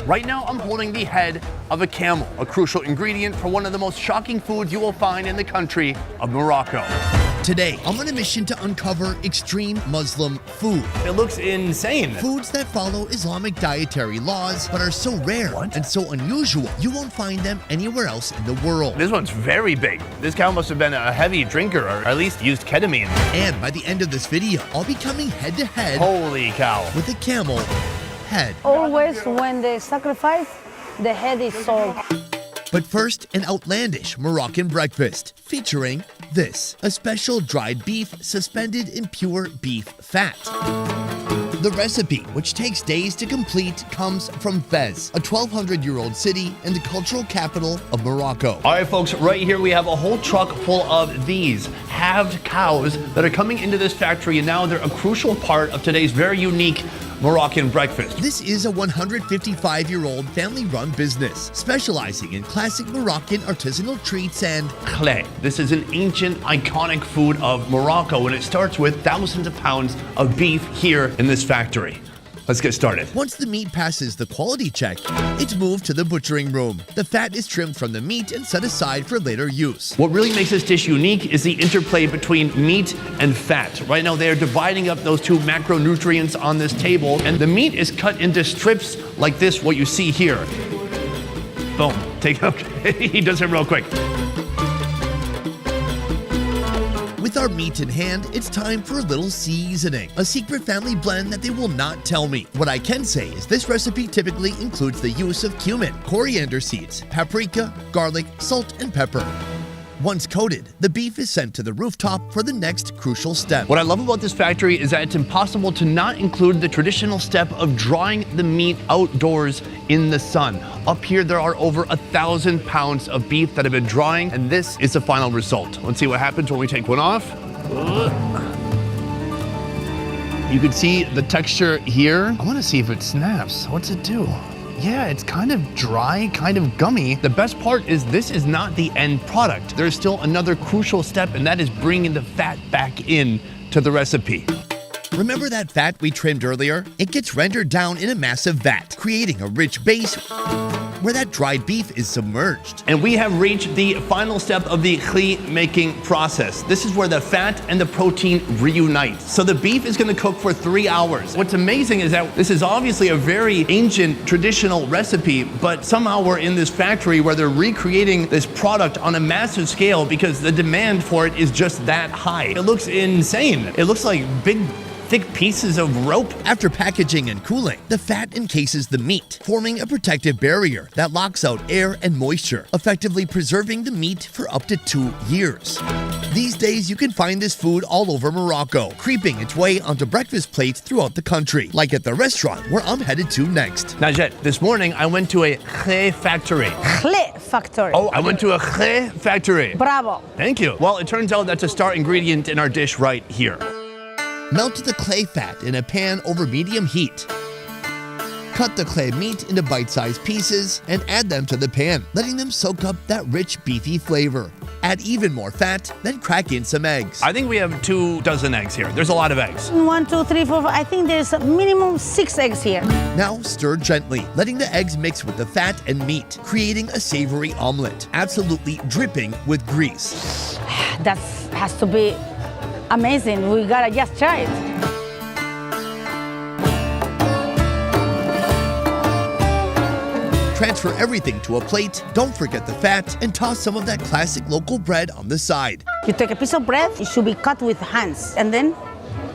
Right now, I'm holding the head of a camel, a crucial ingredient for one of the most shocking foods you will find in the country of Morocco. Today, I'm on a mission to uncover extreme Muslim food. It looks insane. Foods that follow Islamic dietary laws, but are so rare and so unusual, you won't find them anywhere else in the world. This one's very big. This cow must have been a heavy drinker, or at least used ketamine. And by the end of this video, I'll be coming head to head Holy cow. with a camel head. Always when they sacrifice, the head is sold. But first, an outlandish Moroccan breakfast featuring this, a special dried beef suspended in pure beef fat. The recipe, which takes days to complete, comes from Fez, a 1,200-year-old city and the cultural capital of Morocco. All right, folks, right here we have a whole truck full of these halved cows that are coming into this factory, and now they're a crucial part of today's very unique Moroccan breakfast. This is a 155-year-old family-run business, specializing in classic Moroccan artisanal treats and Khlé. This is an ancient, iconic food of Morocco, and it starts with thousands of pounds of beef here in this factory. Let's get started. once the meat passes the quality check, it's moved to the butchering room. The fat is trimmed from the meat and set aside for later use. What really makes this dish unique is the interplay between meat and fat. Right now, they are dividing up those two macronutrients on this table, and the meat is cut into strips like this, what you see here. Boom. Take up. He does it real quick. With our meat in hand, it's time for a little seasoning, a secret family blend that they will not tell me. What I can say is this recipe typically includes the use of cumin, coriander seeds, paprika, garlic, salt, and pepper. Once coated, the beef is sent to the rooftop for the next crucial step. What I love about this factory is that it's impossible to not include the traditional step of drying the meat outdoors in the sun. Up here, there are over 1,000 pounds of beef that have been drying, and this is the final result. Let's see what happens when we take one off. You can see the texture here. I want to see if it snaps. What's it do? Yeah, it's kind of dry, kind of gummy. The best part is this is not the end product. There's still another crucial step, and that is bringing the fat back in to the recipe. Remember that fat we trimmed earlier? It gets rendered down in a massive vat, creating a rich base where that dried beef is submerged. And we have reached the final step of the khlé making process. This is where the fat and the protein reunite. So the beef is gonna cook for 3 hours. What's amazing is that this is obviously a very ancient traditional recipe, but somehow we're in this factory where they're recreating this product on a massive scale because the demand for it is just that high. It looks insane. It looks like big, thick pieces of rope. After packaging and cooling, the fat encases the meat, forming a protective barrier that locks out air and moisture, effectively preserving the meat for up to 2 years. These days, you can find this food all over Morocco, creeping its way onto breakfast plates throughout the country, like at the restaurant where I'm headed to next. Najat, this morning I went to a khlé factory. Khlé factory. Oh, I went to a khlé factory. Bravo. Thank you. Well, it turns out that's a star ingredient in our dish right here. Melt the clay fat in a pan over medium heat. Cut the clay meat into bite-sized pieces and add them to the pan, letting them soak up that rich beefy flavor. Add even more fat, then crack in some eggs. I think we have 2 dozen eggs here. There's a lot of eggs. 1, 2, 3, 4, 5. I think there's a minimum 6 eggs here. Now stir gently, letting the eggs mix with the fat and meat, creating a savory omelet, absolutely dripping with grease. That has to be amazing. We gotta just try it. Transfer everything to a plate, don't forget the fat, and toss some of that classic local bread on the side. You take a piece of bread, it should be cut with hands. And then,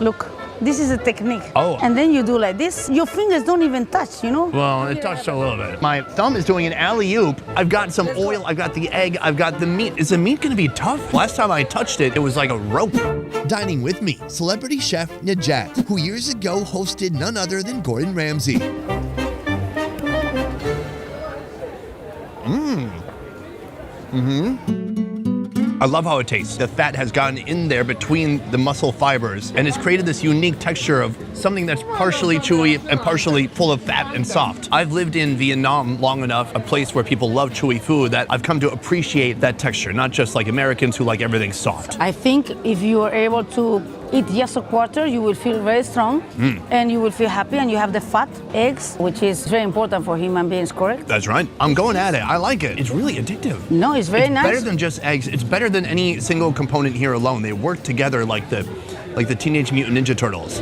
look, this is a technique. Oh. And then you do like this. Your fingers don't even touch, you know? Well, it touched a little bit. My thumb is doing an alley-oop. I've got some oil, I've got the egg, I've got the meat. Is the meat gonna be tough? Last time I touched it, it was like a rope. Dining with me, celebrity chef Najat, who years ago hosted none other than Gordon Ramsay. I love how it tastes. The fat has gotten in there between the muscle fibers, and it's created this unique texture of something that's partially chewy and partially full of fat and soft. I've lived in Vietnam long enough, a place where people love chewy food, that I've come to appreciate that texture, not just like Americans who like everything soft. I think if you are able to eat just a quarter, you will feel very strong and you will feel happy, and you have the fat, eggs, which is very important for human beings, correct? That's right. I'm going at it. I like it. It's really addictive. No, it's very nice. Better than just eggs. It's better than any single component here alone. They work together like the Teenage Mutant Ninja Turtles.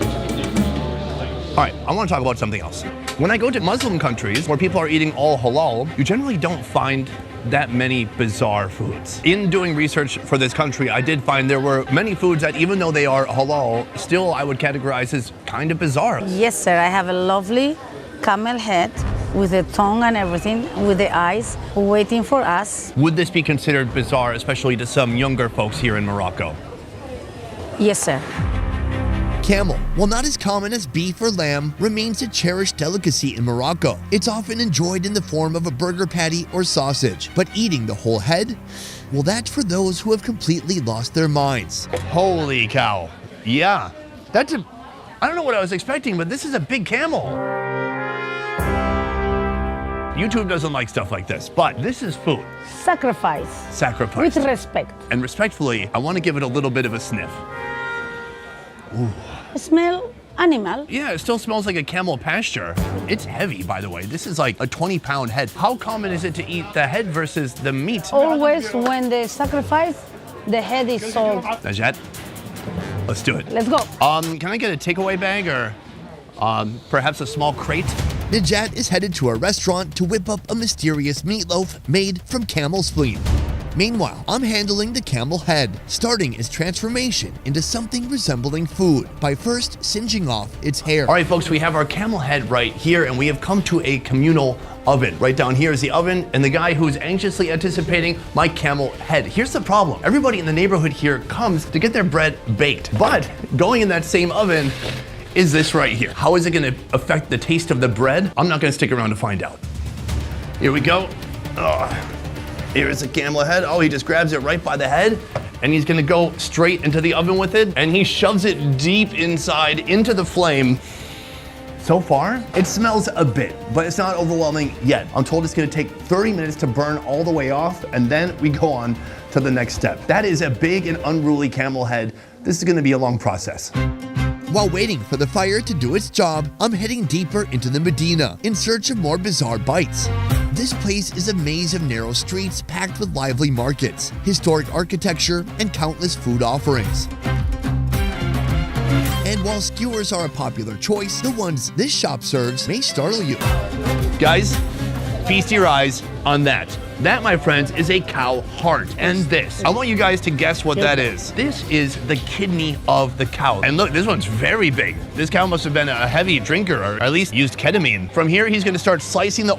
All right, I want to talk about something else. When I go to Muslim countries where people are eating all halal, you generally don't find that many bizarre foods. In doing research for this country, I did find there were many foods that, even though they are halal, still I would categorize as kind of bizarre. Yes, sir. I have a lovely camel head with the tongue and everything, with the eyes, waiting for us. Would this be considered bizarre, especially to some younger folks here in Morocco? Yes, sir. Camel, while not as common as beef or lamb, remains a cherished delicacy in Morocco. It's often enjoyed in the form of a burger patty or sausage, but eating the whole head? Well, that's for those who have completely lost their minds. Holy cow. Yeah. I don't know what I was expecting, but this is a big camel. YouTube doesn't like stuff like this, but this is food. Sacrifice. Sacrifice. With respect. And respectfully, I want to give it a little bit of a sniff. Smell animal. Yeah, it still smells like a camel pasture. It's heavy, by the way. This is like a 20-pound head. How common is it to eat the head versus the meat? Always when they sacrifice, the head is sold. Najat, let's do it. Let's go. Can I get a takeaway bag or perhaps a small crate? Najat is headed to a restaurant to whip up a mysterious meatloaf made from camel spleen. Meanwhile, I'm handling the camel head, starting its transformation into something resembling food by first singeing off its hair. All right, folks, we have our camel head right here, and we have come to a communal oven. Right down here is the oven, and the guy who's anxiously anticipating my camel head. Here's the problem. Everybody in the neighborhood here comes to get their bread baked, but going in that same oven is this right here. How is it gonna affect the taste of the bread? I'm not gonna stick around to find out. Here we go. Here's a camel head. Oh, he just grabs it right by the head, and he's gonna go straight into the oven with it, and he shoves it deep inside into the flame. So far, it smells a bit, but it's not overwhelming yet. I'm told it's gonna take 30 minutes to burn all the way off, and then we go on to the next step. That is a big and unruly camel head. This is gonna be a long process. While waiting for the fire to do its job, I'm heading deeper into the Medina in search of more bizarre bites. This place is a maze of narrow streets packed with lively markets, historic architecture, and countless food offerings. And while skewers are a popular choice, the ones this shop serves may startle you. Guys, feast your eyes on that. That, my friends, is a cow heart. And this, I want you guys to guess what that is. This is the kidney of the cow. And look, this one's very big. This cow must have been a heavy drinker, or at least used ketamine. From here, he's gonna start slicing the